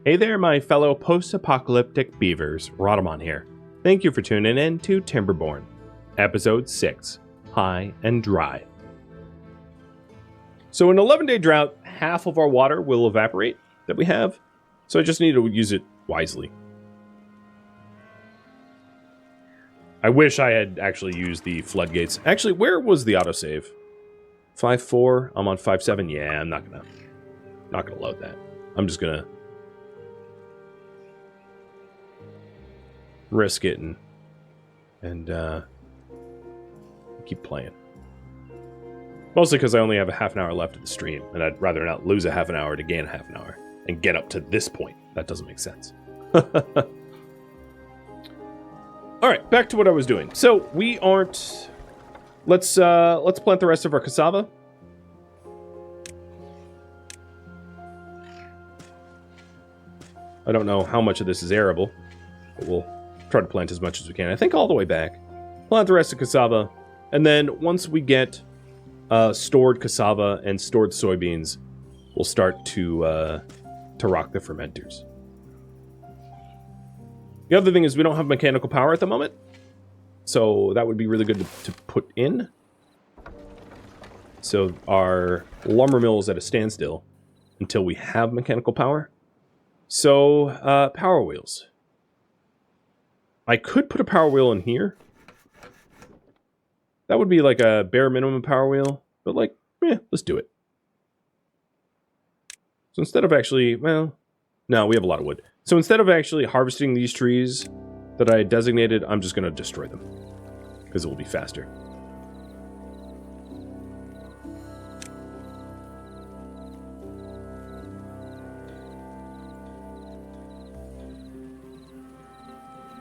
Hey there, my fellow post-apocalyptic beavers, Rhadamant here. Thank you for tuning in to Timberborn, Episode 6, High and Dry. So an 11-day drought, half of our water will evaporate that we have, so I just need to use it wisely. I wish I had actually used the floodgates. Actually, where was the autosave? 5.4, I'm on 5.7. Yeah, I'm not gonna load that. I'm just gonna risk it and keep playing. Mostly because I only have a half an hour left of the stream, and I'd rather not lose a half an hour to gain a half an hour and get up to this point. That doesn't make sense. All right, back to what I was doing. So we aren't. Let's plant the rest of our cassava. I don't know how much of this is arable, but we'll try to plant as much as we can. I think all the way back. Plant the rest of cassava, and then once we get stored cassava and stored soybeans, we'll start to rock the fermenters. The other thing is we don't have mechanical power at the moment, so that would be really good to put in. So our lumber mill is at a standstill until we have mechanical power. So power wheels. I could put a power wheel in here. That would be like a bare minimum power wheel, but like, let's do it. So instead of actually, well, no, we have a lot of wood. So instead of actually harvesting these trees that I designated, I'm just going to destroy them because it will be faster.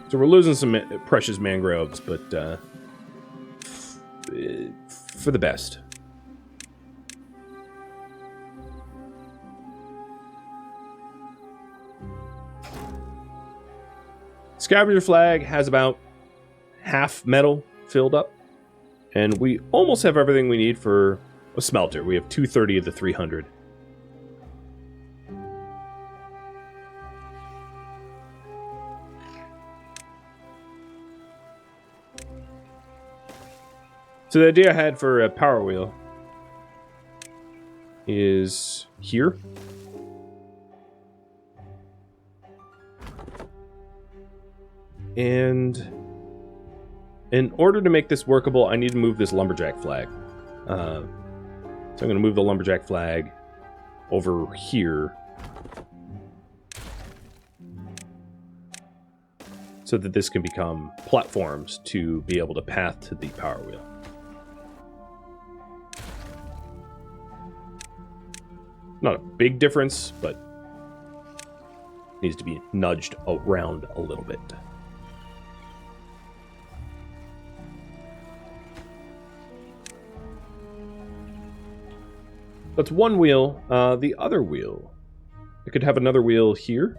So we're losing some precious mangroves, but for the best. Scavenger flag has about half metal filled up, and we almost have everything we need for a smelter. We have 230 of the 300. So the idea I had for a power wheel is here. And in order to make this workable, I need to move this lumberjack flag. So I'm going to move the lumberjack flag over here so that this can become platforms to be able to path to the power wheel. Not a big difference, but needs to be nudged around a little bit. That's one wheel. The other wheel, I could have another wheel here,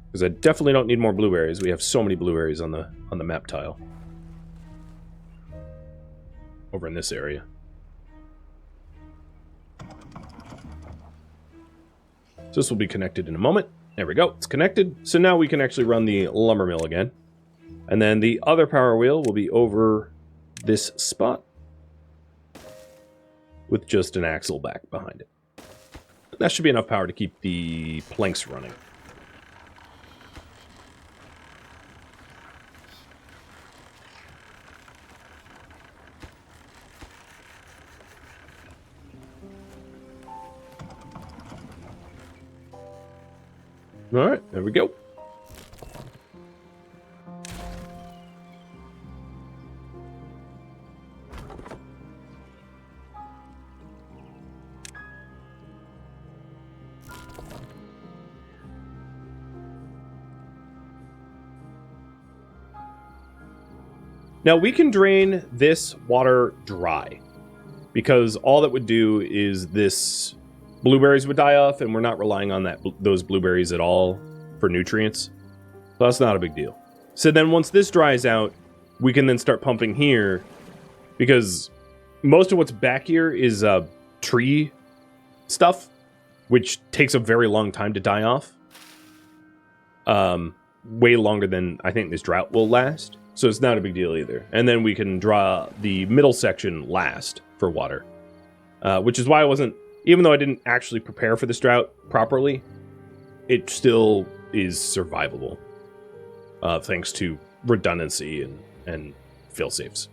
because I definitely don't need more blueberries. We have so many blueberries on the map tile over in this area. So this will be connected in a moment. There we go. It's connected. So now we can actually run the lumber mill again. And then the other power wheel will be over this spot with just an axle back behind it. That should be enough power to keep the planks running. All right, there we go. Now we can drain this water dry, because all that would do is this blueberries would die off, and we're not relying on those blueberries at all for nutrients. So that's not a big deal. So then once this dries out, we can then start pumping here, because most of what's back here is tree stuff. which takes a very long time to die off. Way longer than I think this drought will last. So it's not a big deal either. And then we can draw the middle section last for water. Which is why I wasn't, even though I didn't actually prepare for this drought properly, it still is survivable. Thanks to redundancy and fail-safes.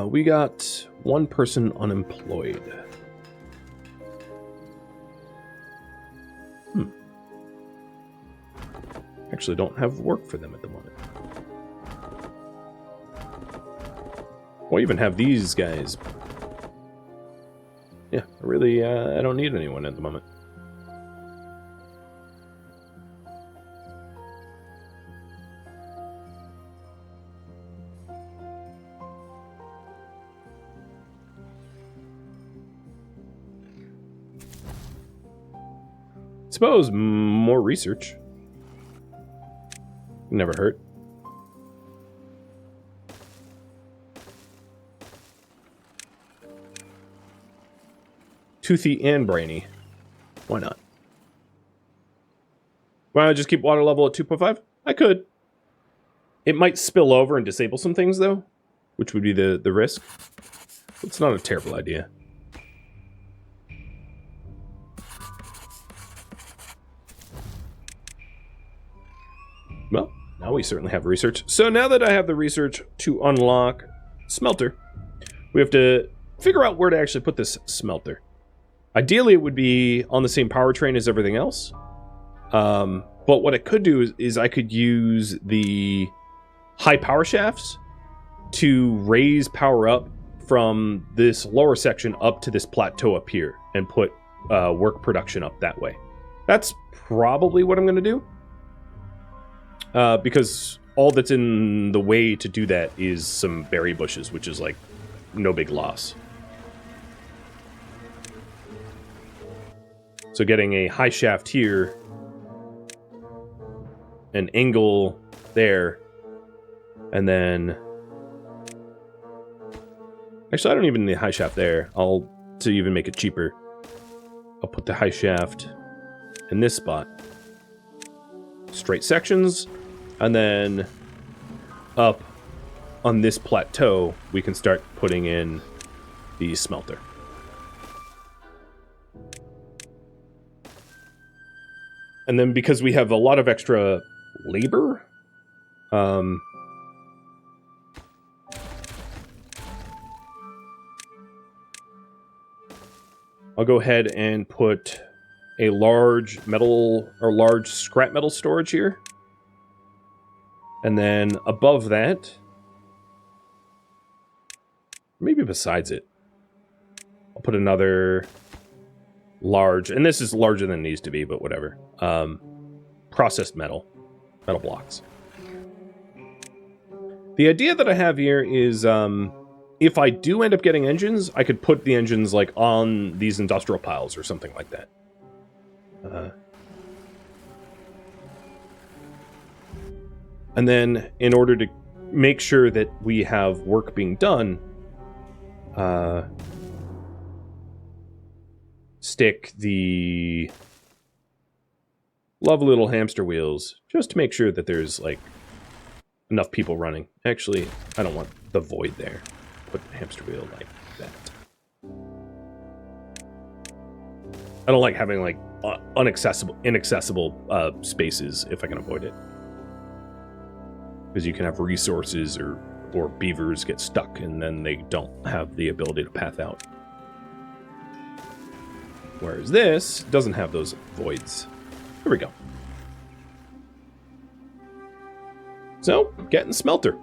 We got one person unemployed. Actually don't have work for them at the moment. Or even have these guys. Yeah, really, I don't need anyone at the moment. Suppose more research. Never hurt. Toothy and brainy. Why not? Why not just keep water level at 2.5? I could. It might spill over and disable some things, though, which would be the risk. It's not a terrible idea. Well, now we certainly have research. So now that I have the research to unlock smelter, we have to figure out where to actually put this smelter. Ideally, it would be on the same powertrain as everything else. But what I could do is I could use the high power shafts to raise power up from this lower section up to this plateau up here and put work production up that way. That's probably what I'm going to do. Because all that's in the way to do that is some berry bushes, which is like no big loss. So getting a high shaft here, an angle there, and then... Actually, I don't even need a high shaft there. To even make it cheaper, I'll put the high shaft in this spot. Straight sections, and then up on this plateau, we can start putting in the smelter. And then because we have a lot of extra labor, I'll go ahead and put a large metal or large scrap metal storage here. And then above that, maybe besides it, I'll put another large, and this is larger than it needs to be, but whatever. Processed metal blocks. The idea that I have here is, if I do end up getting engines, I could put the engines like on these industrial piles or something like that. And then in order to make sure that we have work being done, stick the lovely little hamster wheels just to make sure that there's like enough people running. Actually, I don't want the void there. Put the hamster wheel like that. I don't like having like inaccessible spaces if I can avoid it. Because you can have resources or beavers get stuck and then they don't have the ability to path out. Whereas this doesn't have those voids. Here we go. So, getting smelter.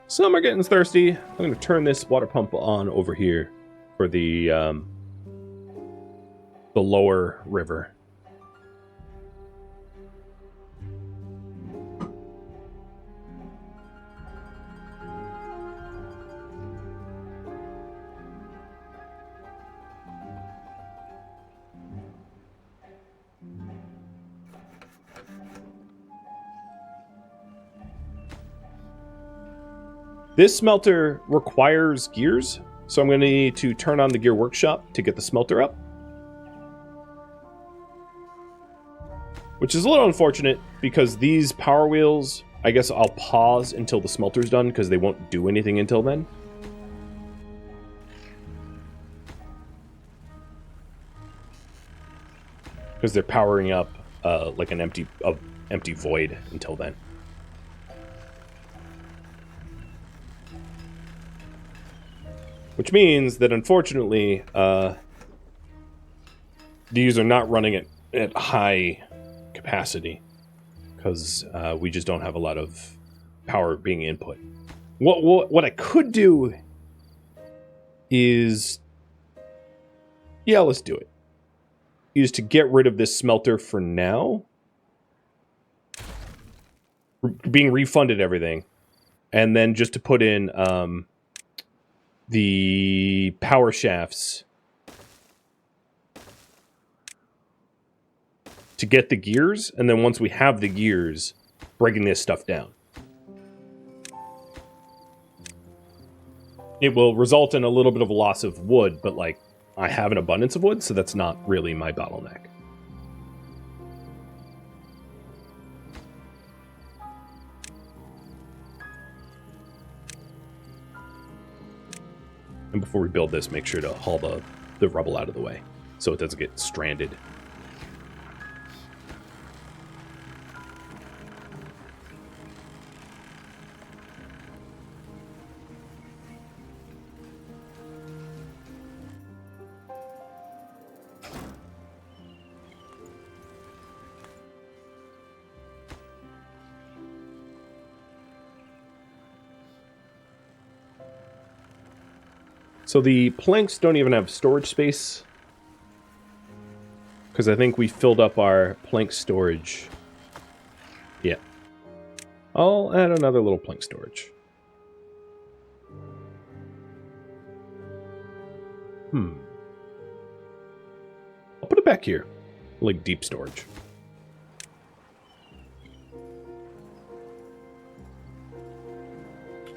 Some are getting thirsty. I'm going to turn this water pump on over here for the lower river. This smelter requires gears, so I'm going to need to turn on the gear workshop to get the smelter up. Which is a little unfortunate, because these power wheels, I guess I'll pause until the smelter's done, because they won't do anything until then. Because they're powering up like an empty void until then. Which means that, unfortunately, these are not running at high capacity, because we just don't have a lot of power being input. What I could do is... yeah, let's do it. Is to get rid of this smelter for now. Being refunded everything. And then just to put in the power shafts to get the gears. And then once we have the gears, breaking this stuff down. It will result in a little bit of a loss of wood, but like, I have an abundance of wood, so that's not really my bottleneck. And before we build this, make sure to haul the rubble out of the way, so it doesn't get stranded. So the planks don't even have storage space, because I think we filled up our plank storage. Yeah. I'll add another little plank storage. I'll put it back here, like deep storage.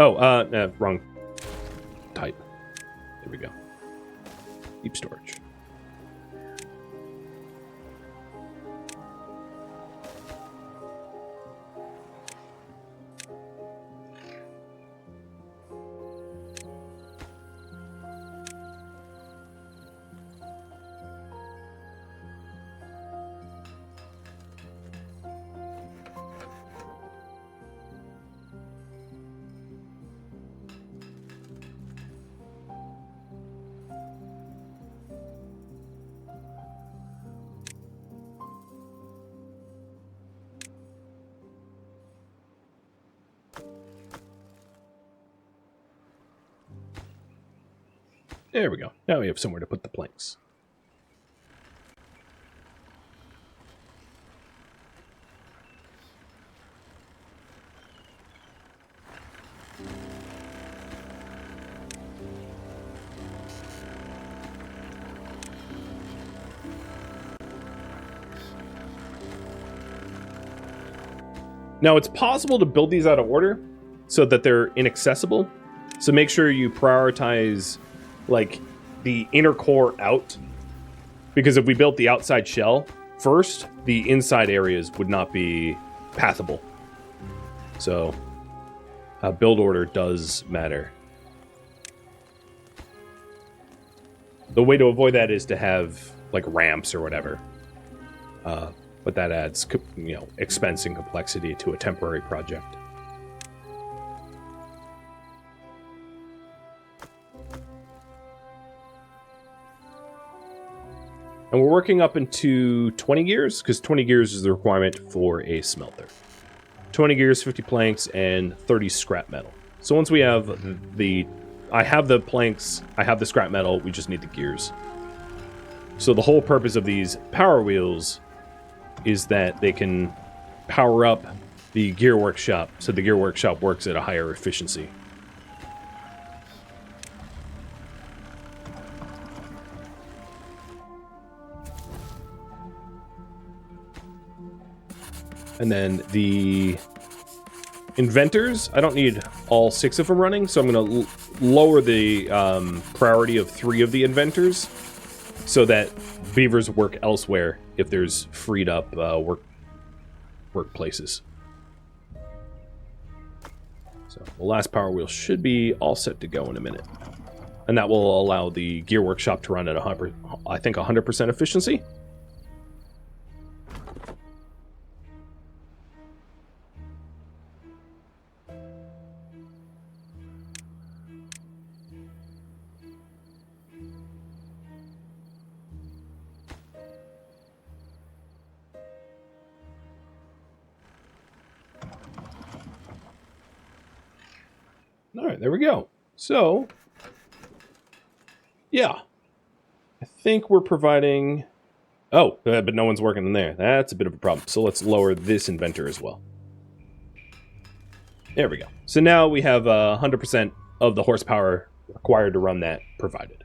Oh, wrong type. There we go. Deep storage. There we go. Now we have somewhere to put the planks. Now, it's possible to build these out of order so that they're inaccessible. So make sure you prioritize like the inner core out, because if we built the outside shell first, the inside areas would not be pathable. So build order does matter. The way to avoid that is to have like ramps or whatever, but that adds, you know, expense and complexity to a temporary project. And we're working up into 20 gears, because 20 gears is the requirement for a smelter. 20 gears, 50 planks, and 30 scrap metal. So once we have I have the planks, I have the scrap metal, we just need the gears. So the whole purpose of these power wheels is that they can power up the gear workshop, so the gear workshop works at a higher efficiency. And then the inventors, I don't need all 6 of them running, so I'm going to lower the priority of 3 of the inventors so that beavers work elsewhere if there's freed up workplaces. So the last power wheel should be all set to go in a minute. And that will allow the gear workshop to run at 100% efficiency. All right, there we go. So, yeah. I think we're providing... Oh, but no one's working in there. That's a bit of a problem. So let's lower this inventor as well. There we go. So now we have 100% of the horsepower required to run that provided.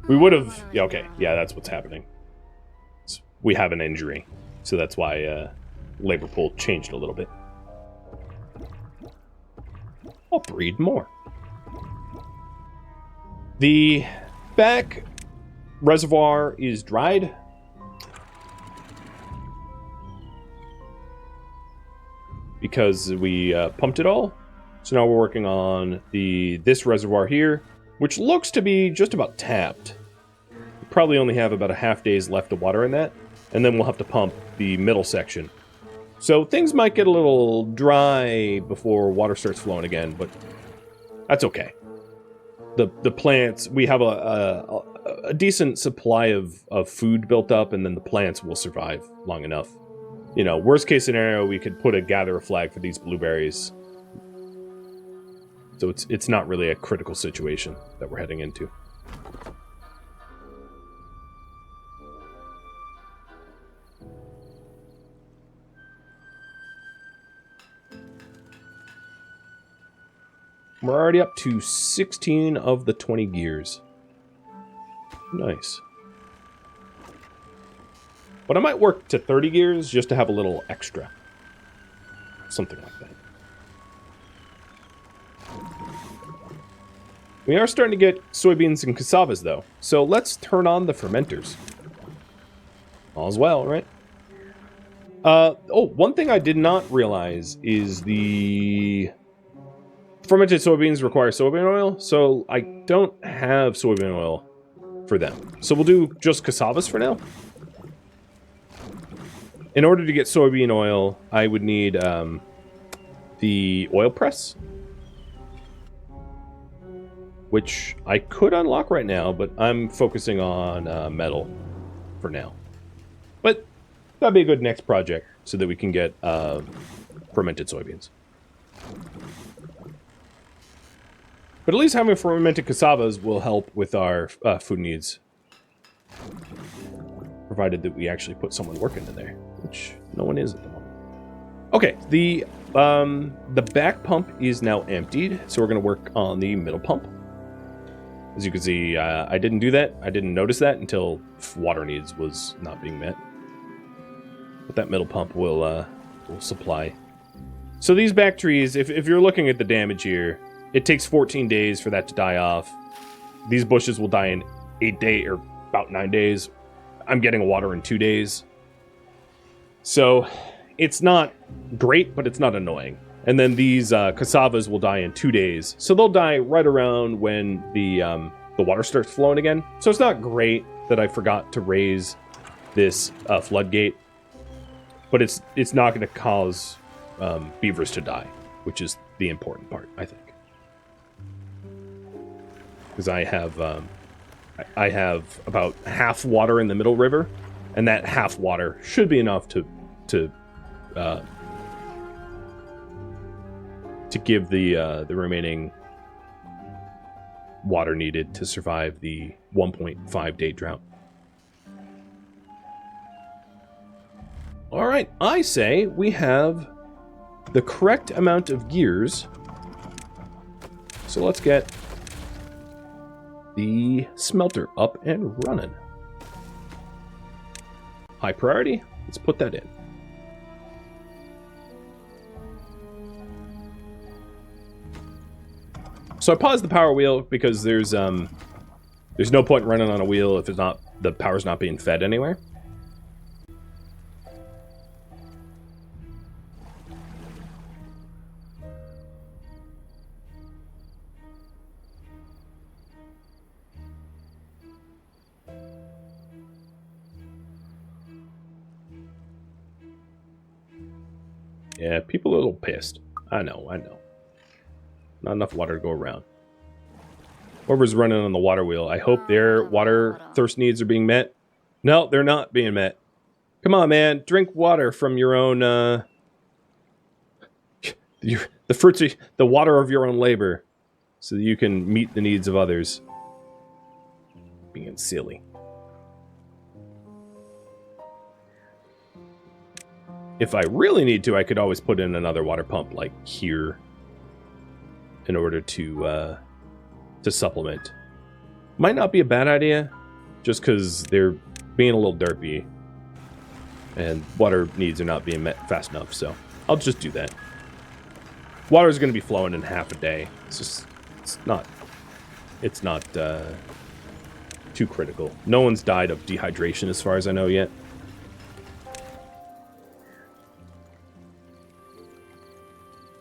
We would have... Yeah, okay. Yeah, that's what's happening. We have an injury. So that's why labor pool changed a little bit. I'll breed more. The back reservoir is dried. Because we pumped it all. So now we're working on this reservoir here, which looks to be just about tapped. We probably only have about a half day's left of water in that. And then we'll have to pump the middle section. So things might get a little dry before water starts flowing again, but that's okay. The plants, we have a decent supply of food built up, and then the plants will survive long enough. You know, worst case scenario, we could put a gatherer flag for these blueberries. So it's not really a critical situation that we're heading into. We're already up to 16 of the 20 gears. Nice. But I might work to 30 gears just to have a little extra. Something like that. We are starting to get soybeans and cassavas, though. So let's turn on the fermenters. All's well, right? One thing I did not realize is the... fermented soybeans require soybean oil, so I don't have soybean oil for them. So we'll do just cassavas for now. In order to get soybean oil, I would need the oil press, which I could unlock right now, but I'm focusing on metal for now. But that'd be a good next project so that we can get fermented soybeans. But at least having fermented cassavas will help with our food needs. Provided that we actually put someone working in there, which no one is at the moment. Okay, the back pump is now emptied, so we're going to work on the middle pump. As you can see, I didn't do that. I didn't notice that until water needs was not being met. But that middle pump will supply. So these back trees, if you're looking at the damage here, it takes 14 days for that to die off. These bushes will die in 8 days, or about 9 days. I'm getting water in 2 days. So it's not great, but it's not annoying. And then these cassavas will die in 2 days. So they'll die right around when the water starts flowing again. So it's not great that I forgot to raise this floodgate. But it's not going to cause beavers to die, which is the important part, I think. Because I have about half water in the middle river, and that half water should be enough to give the remaining water needed to survive the 1.5 day drought. All right, I say we have the correct amount of gears. So let's get the smelter up and running. High priority. Let's put that in. So I paused the power wheel because there's no point in running on a wheel if the power's not being fed anywhere. Yeah, people are a little pissed. I know. Not enough water to go around. Whoever's running on the water wheel, I hope their water thirst needs are being met. No, they're not being met. Come on, man. Drink water from your own, the water of your own labor, so that you can meet the needs of others. Being silly. If I really need to, I could always put in another water pump, like here, in order to supplement. Might not be a bad idea, just because they're being a little derpy, and water needs are not being met fast enough, so I'll just do that. Water is going to be flowing in half a day. It's not too critical. No one's died of dehydration as far as I know yet.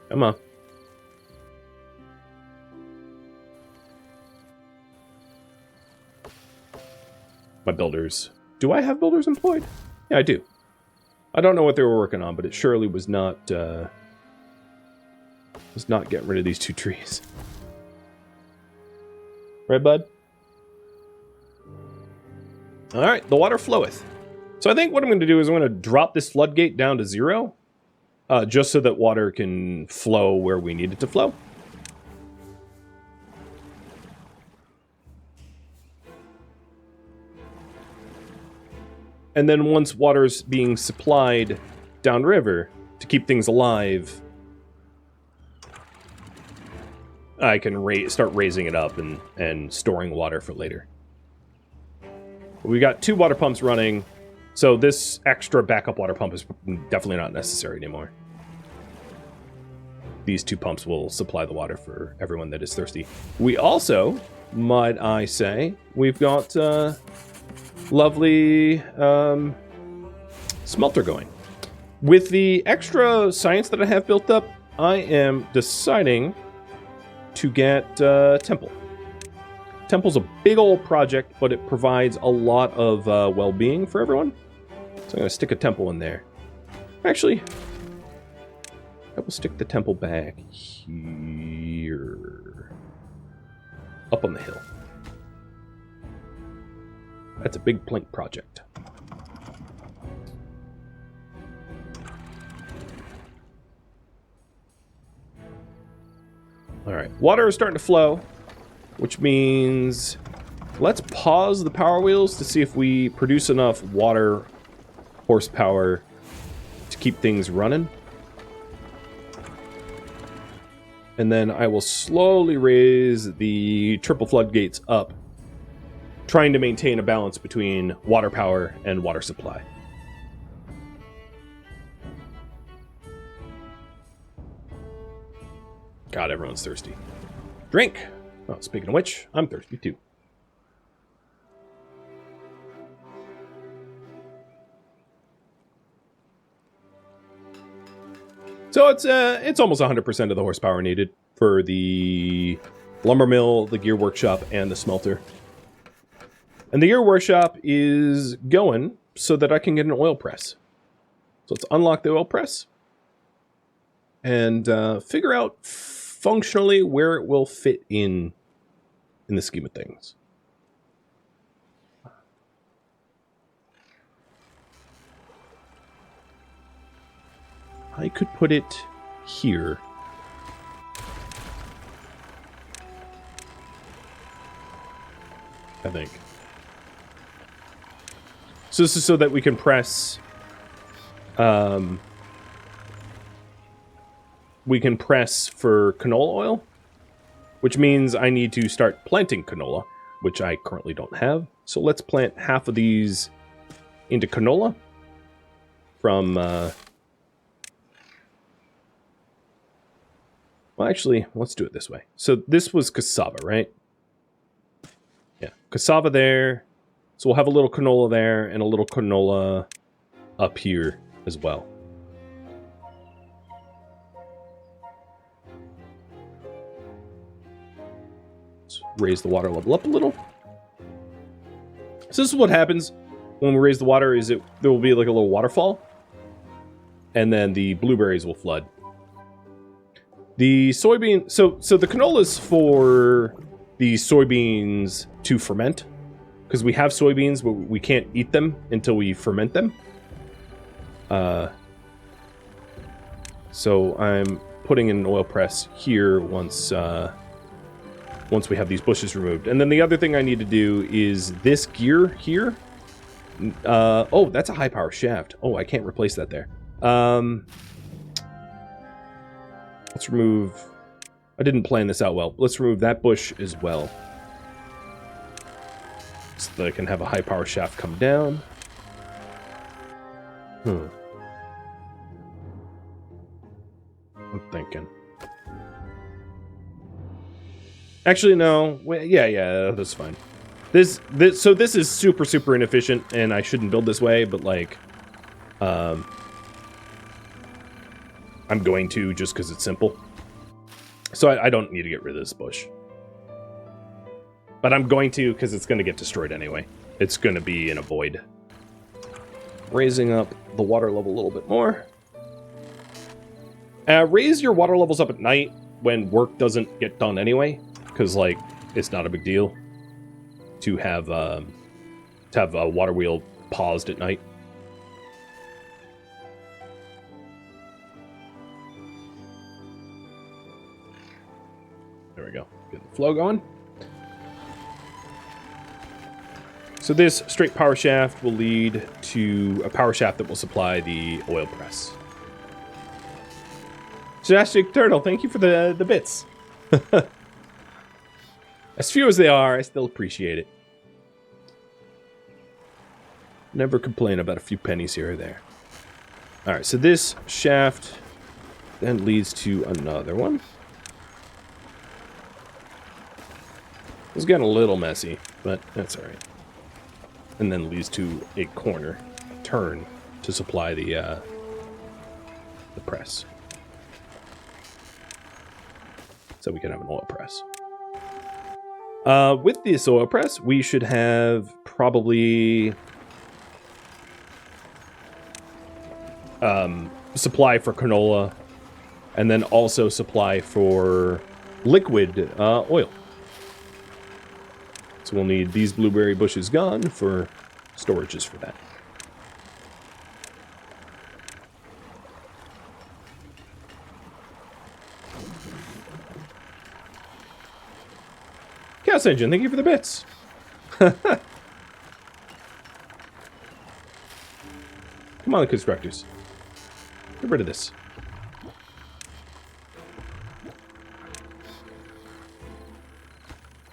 Come on. My builders. Do I have builders employed? Yeah, I do. I don't know what they were working on, but it surely was not getting rid of these 2 trees. Right, bud? Alright, the water floweth. So I think what I'm going to do is I'm going to drop this floodgate down to 0. Just so that water can flow where we need it to flow. And then once water's being supplied downriver to keep things alive, I can start raising it up and storing water for later. We got 2 water pumps running, so this extra backup water pump is definitely not necessary anymore. These 2 pumps will supply the water for everyone that is thirsty. We also, might I say, we've got lovely smelter going. With the extra science that I have built up, I am deciding to get Temple. Temple's a big old project, but it provides a lot of well-being for everyone. So I'm going to stick a temple in there. Actually, I will stick the temple back here. Up on the hill. That's a big plank project. Alright, water is starting to flow, which means let's pause the power wheels to see if we produce enough water horsepower to keep things running. And then I will slowly raise the triple floodgates up, trying to maintain a balance between water power and water supply. God, everyone's thirsty. Drink! Oh, speaking of which, I'm thirsty too. So it's almost 100% of the horsepower needed for the lumber mill, the gear workshop, and the smelter. And the gear workshop is going so that I can get an oil press. So let's unlock the oil press and figure out functionally where it will fit in the scheme of things. I could put it here. I think. So this is so that we can press for canola oil, which means I need to start planting canola, which I currently don't have. So let's plant half of these into canola from... well, actually, let's do it this way. So this was cassava, right? Yeah, cassava there. So we'll have a little canola there and a little canola up here as well. Let's raise the water level up a little. So this is what happens when we raise the water, is there will be like a little waterfall, and then the blueberries will flood. The soybean, so the canola is for the soybeans to ferment, because we have soybeans, but we can't eat them until we ferment them. So I'm putting in an oil press here once we have these bushes removed. And then the other thing I need to do is this gear here. Oh, that's a high power shaft. Oh, I can't replace that there. Let's remove... I didn't plan this out well. Let's remove that bush as well, so that I can have a high power shaft come down. I'm thinking. Actually, no. Wait, yeah, that's fine. So this is super inefficient, and I shouldn't build this way, but like, I'm going to, just because it's simple. So I don't need to get rid of this bush. But I'm going to, because it's going to get destroyed anyway. It's going to be in a void. Raising up the water level a little bit more. Raise your water levels up at night when work doesn't get done anyway. Because, like, it's not a big deal to have a water wheel paused at night. There we go. Get the flow going. So this straight power shaft will lead to a power shaft that will supply the oil press. Jurassic Turtle, thank you for the bits. As few as they are, I still appreciate it. Never complain about a few pennies here or there. Alright, so this shaft then leads to another one. It's getting a little messy, but that's alright. And then leads to a corner turn to supply the press. So we can have an oil press. With this oil press, we should have probably supply for canola, and then also supply for liquid oil. So we'll need these blueberry bushes gone for storages for that. Chaos Engine, thank you for the bits. Come on, the constructors. Get rid of this.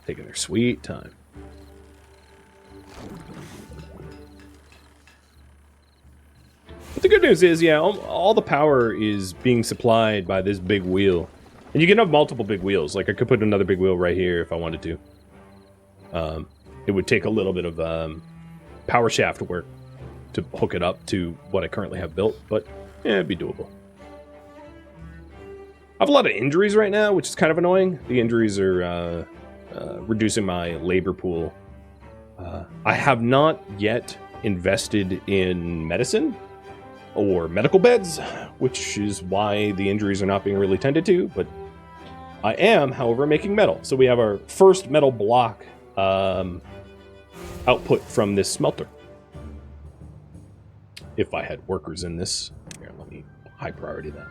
Taking their sweet time. But the good news is, yeah, all the power is being supplied by this big wheel. And you can have multiple big wheels. Like, I could put another big wheel right here if I wanted to. It would take a little bit of power shaft work to hook it up to what I currently have built, but yeah, it'd be doable. I have a lot of injuries right now, which is kind of annoying. The injuries are reducing my labor pool. I have not yet invested in medicine or medical beds, which is why the injuries are not being really tended to, but I am, however, making metal. So we have our first metal block output from this smelter. If I had workers in this, here, let me high priority that.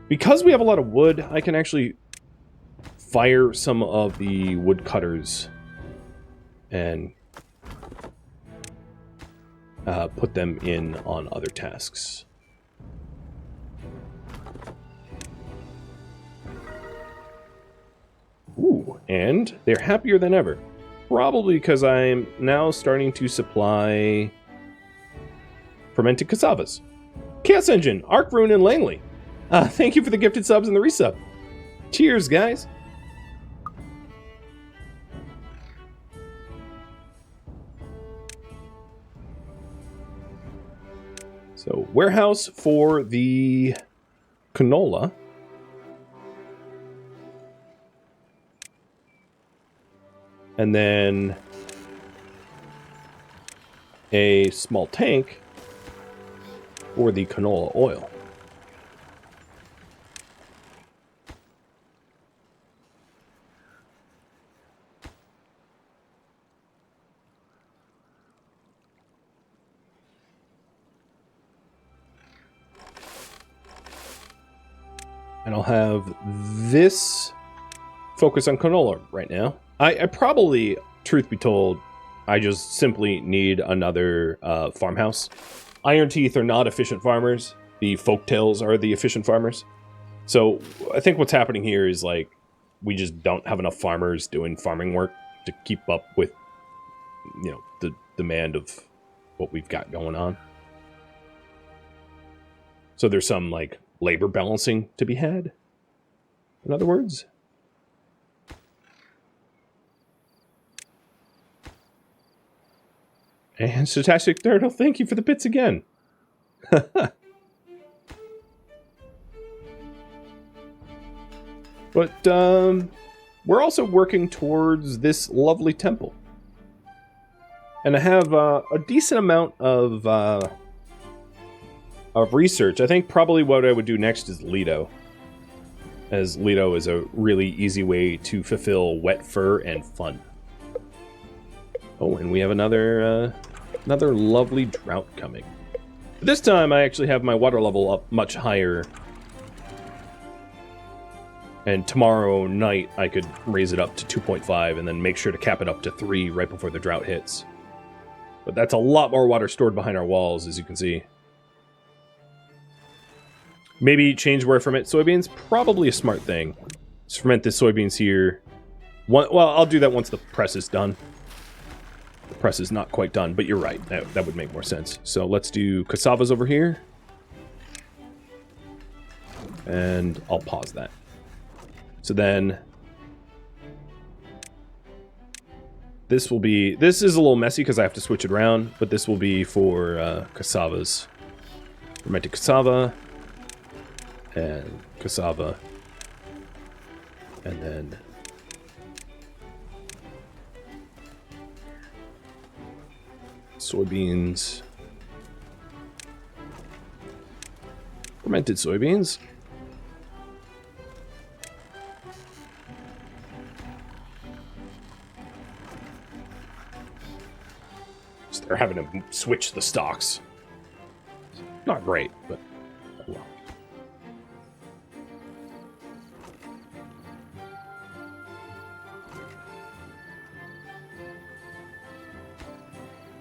Because we have a lot of wood, I can actually fire some of the wood cutters and put them in on other tasks. Ooh, And they're happier than ever. Probably because I'm now starting to supply fermented cassavas. Chaos Engine, Arc Rune, and Langley. Thank you for the gifted subs and the resub. Cheers, guys. So, warehouse for the canola. And then a small tank for the canola oil. And I'll have this focus on canola right now. I probably, truth be told, I just simply need another farmhouse. Iron Teeth are not efficient farmers. The Folktales are the efficient farmers. So I think what's happening here is like we just don't have enough farmers doing farming work to keep up with, you know, the demand of what we've got going on. So there's some like labor balancing to be had. In other words. And Stotastic Turtle, thank you for the bits again. But we're also working towards this lovely temple. And I have a decent amount of research. I think probably what I would do next is Lido. As Lido is a really easy way to fulfill wet fur and fun. Oh, and we have another lovely drought coming. This time I actually have my water level up much higher. And tomorrow night I could raise it up to 2.5 and then make sure to cap it up to 3 right before the drought hits. But that's a lot more water stored behind our walls, as you can see. Maybe change where I ferment soybeans, probably a smart thing. Let's ferment the soybeans here. Well, I'll do that once the press is done. The press is not quite done, but you're right. That would make more sense. So let's do cassavas over here. And I'll pause that. So then this is a little messy because I have to switch it around, but this will be for cassavas. Fermented cassava and cassava, and then soybeans, fermented soybeans. So they're having to switch the stocks. Not great, but well.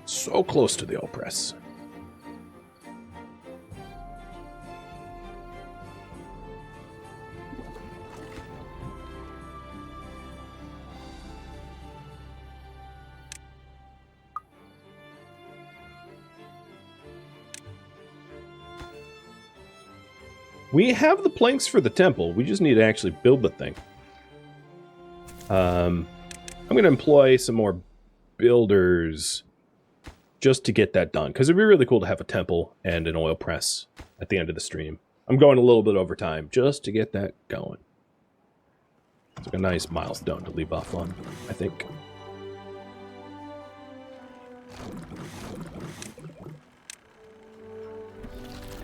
So close to the oil press. We have the planks for the temple. We just need to actually build the thing. I'm going to employ some more builders just to get that done, because it'd be really cool to have a temple and an oil press at the end of the stream. I'm going a little bit over time just to get that going. It's like a nice milestone to leave off on, I think.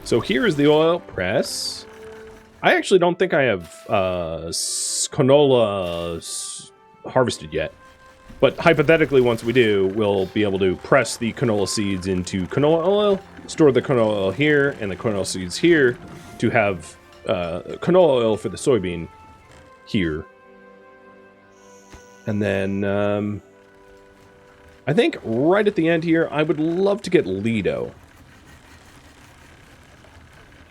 So here is the oil press. I actually don't think I have canola harvested yet. But hypothetically, once we do, we'll be able to press the canola seeds into canola oil, store the canola oil here, and the canola seeds here to have canola oil for the soybean here. And then I think right at the end here, I would love to get Lido.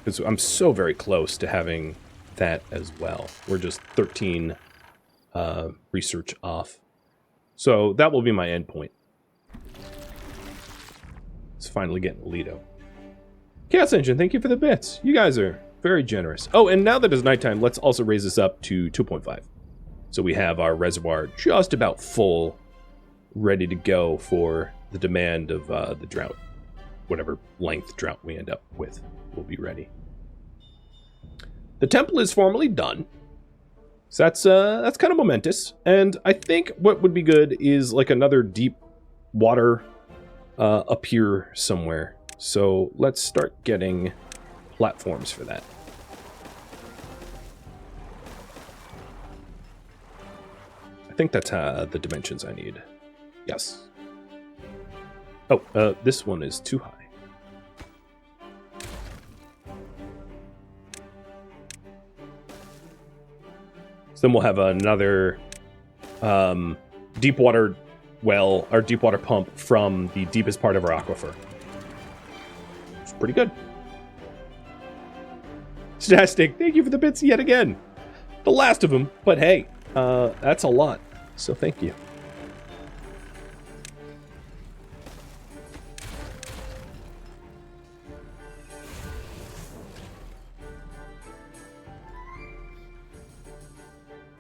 Because I'm so very close to having that as well. We're just 13 research off. So that will be my endpoint. It's finally getting Lido. Chaos Engine, thank you for the bits. You guys are very generous. Oh, and now that it's nighttime, let's also raise this up to 2.5. So we have our reservoir just about full, ready to go for the demand of the drought. Whatever length drought we end up with will be ready. The temple is formally done. So that's kind of momentous. And I think what would be good is like another deep water up here somewhere. So let's start getting platforms for that. I think that's the dimensions I need. Yes. Oh, this one is too high. So then we'll have another deep water well, or deep water pump from the deepest part of our aquifer. It's pretty good. Fantastic. Thank you for the bits yet again. The last of them, but hey, that's a lot. So thank you.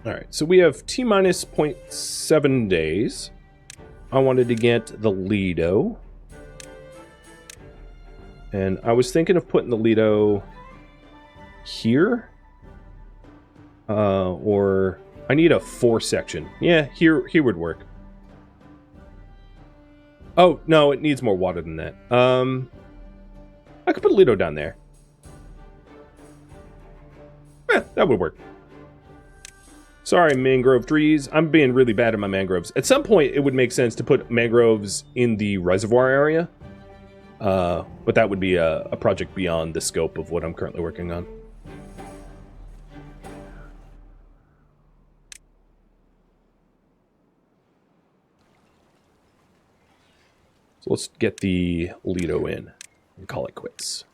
All right, so we have T-minus 0.7 days. I wanted to get the Lido. And I was thinking of putting the Lido here. Or I need a 4 section. Yeah, here would work. Oh, no, it needs more water than that. I could put a Lido down there. That would work. Sorry, mangrove trees. I'm being really bad at my mangroves. At some point, it would make sense to put mangroves in the reservoir area. But that would be a project beyond the scope of what I'm currently working on. So let's get the Lido in and call it quits.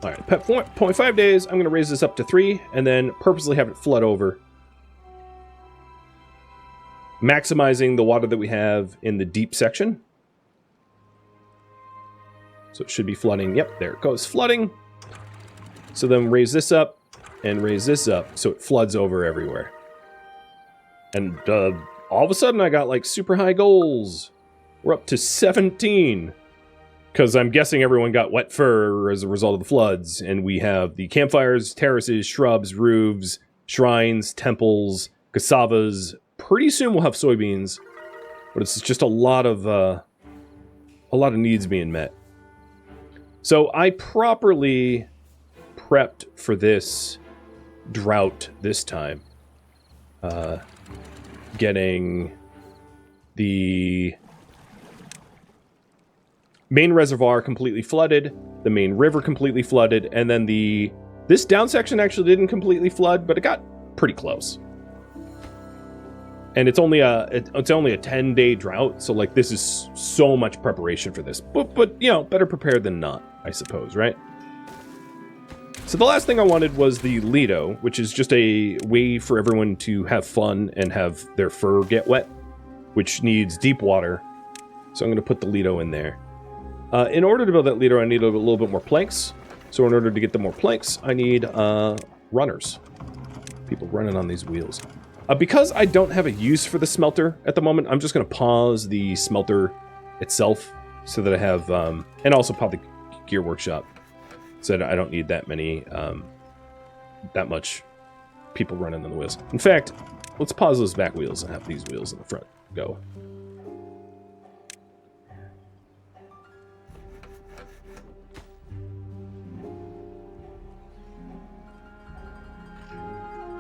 All right, 0.5 days. I'm going to raise this up to 3 and then purposely have it flood over. Maximizing the water that we have in the deep section. So it should be flooding. Yep, there it goes, flooding. So then raise this up and raise this up so it floods over everywhere. And all of a sudden I got like super high goals. We're up to 17. Because I'm guessing everyone got wet fur as a result of the floods. And we have the campfires, terraces, shrubs, roofs, shrines, temples, cassavas. Pretty soon we'll have soybeans. But it's just a lot of needs being met. So I properly prepped for this drought this time. Getting the main reservoir completely flooded, the main river completely flooded, and then this down section actually didn't completely flood, but it got pretty close. And it's only a 10-day drought, so like this is so much preparation for this. But you know, better prepared than not, I suppose, right? So the last thing I wanted was the Lido, which is just a way for everyone to have fun and have their fur get wet, which needs deep water. So I'm going to put the Lido in there. In order to build that Lido, I need a little bit more planks. So in order to get the more planks, I need runners. People running on these wheels. Because I don't have a use for the smelter at the moment, I'm just going to pause the smelter itself so that I have... and also pause the gear workshop so that I don't need that many... that much people running on the wheels. In fact, let's pause those back wheels and have these wheels in the front go.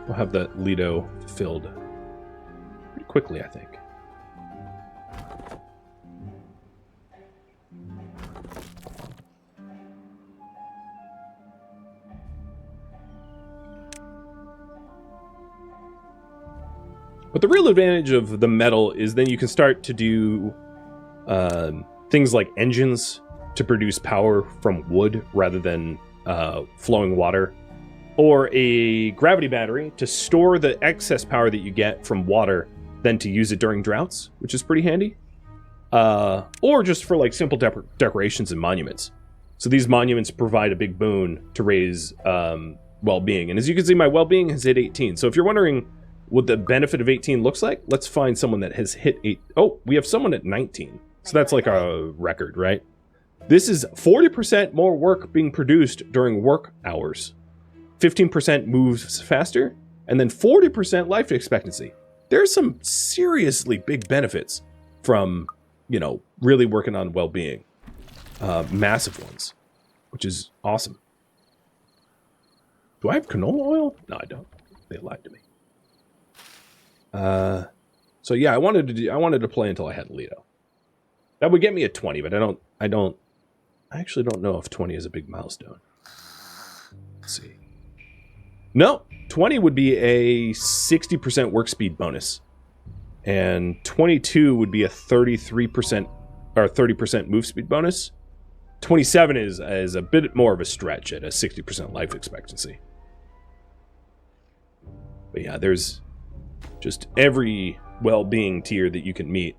We'll have that Lido filled pretty quickly, I think. But the real advantage of the metal is then you can start to do things like engines to produce power from wood rather than flowing water, or a gravity battery to store the excess power that you get from water, then to use it during droughts, which is pretty handy. Or just for like simple decorations and monuments. So these monuments provide a big boon to raise well-being. And as you can see, my well-being has hit 18. So if you're wondering what the benefit of 18 looks like, let's find someone that has hit 8. Oh, we have someone at 19. So that's like a record, right? This is 40% more work being produced during work hours. 15% moves faster, and then 40% life expectancy. There's some seriously big benefits from, you know, really working on well-being. Massive ones, which is awesome. Do I have canola oil? No, I don't. They lied to me. So yeah, I wanted to play until I had Lido. That would get me a 20, but I actually don't know if 20 is a big milestone. Let's see. No, 20 would be a 60% work speed bonus. And 22 would be a 33% or 30% move speed bonus. 27 is a bit more of a stretch at a 60% life expectancy. But yeah, there's just every well-being tier that you can meet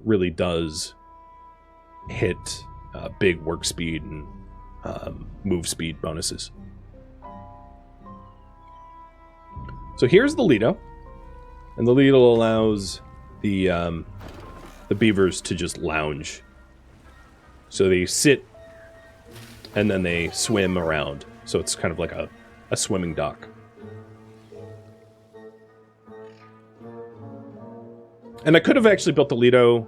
really does hit big work speed and move speed bonuses. So here's the Lido, and the Lido allows the beavers to just lounge. So they sit and then they swim around. So it's kind of like a swimming dock. And I could have actually built the Lido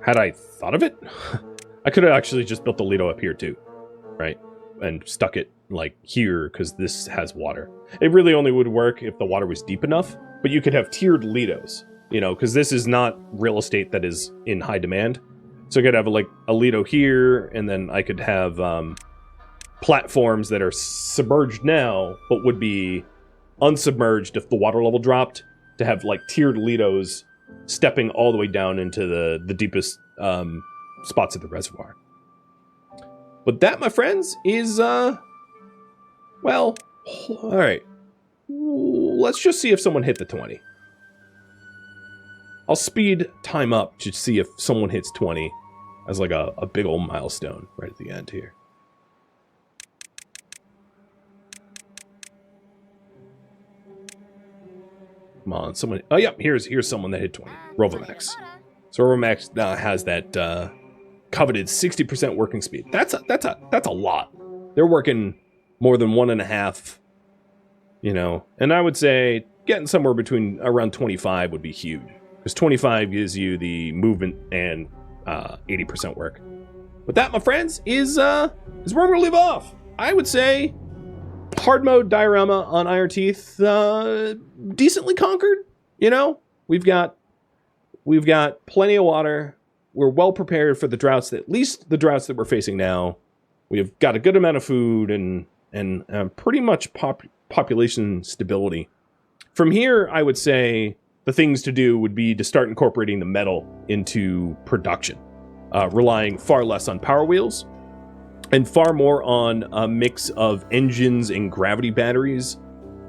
had I thought of it. I could have actually just built the Lido up here too, right? And stuck it like here because this has water. It really only would work if the water was deep enough, but you could have tiered Lidos, you know, because this is not real estate that is in high demand. So I could have like a Lido here, and then I could have platforms that are submerged now, but would be unsubmerged if the water level dropped, to have like tiered Lidos stepping all the way down into the deepest spots of the reservoir. But that, my friends, is, well, all right. Let's just see if someone hit the 20. I'll speed time up to see if someone hits 20 as like a big old milestone right at the end here. Come on, someone. Oh, yeah, here's someone that hit 20. Rhadamant. So Rhadamant has that coveted 60% working speed. That's a lot. They're working more than 1.5. You know, and I would say getting somewhere between around 25 would be huge, because 25 gives you the movement and 80% work. But that, my friends, is where I'm gonna leave off. I would say hard mode diorama on Iron Teeth, decently conquered. You know, we've got plenty of water. We're well prepared for the droughts, at least the droughts that we're facing now. We've got a good amount of food and pretty much population stability. From here, I would say the things to do would be to start incorporating the metal into production, relying far less on power wheels and far more on a mix of engines and gravity batteries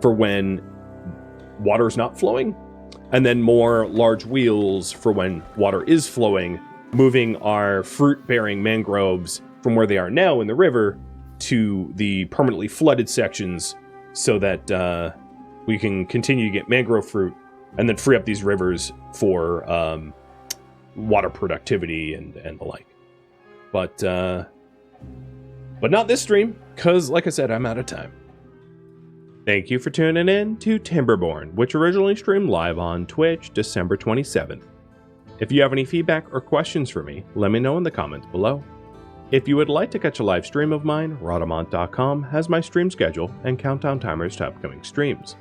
for when water is not flowing, and then more large wheels for when water is flowing, moving our fruit-bearing mangroves from where they are now in the river to the permanently flooded sections, so that we can continue to get mangrove fruit and then free up these rivers for water productivity and the like. But not this stream, because like I said, I'm out of time. Thank you for tuning in to Timberborn, which originally streamed live on Twitch December 27th. If you have any feedback or questions for me, let me know in the comments below. If you would like to catch a live stream of mine, Rhadamant.com has my stream schedule and countdown timers to upcoming streams.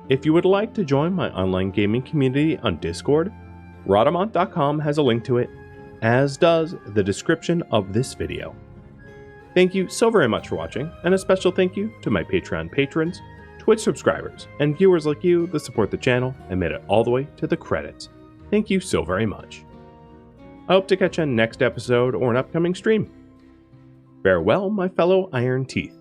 If you would like to join my online gaming community on Discord, Rhadamant.com has a link to it, as does the description of this video. Thank you so very much for watching, and a special thank you to my Patreon patrons, Twitch subscribers, and viewers like you that support the channel and made it all the way to the credits. Thank you so very much. I hope to catch you next episode or an upcoming stream. Farewell, my fellow iron teeth.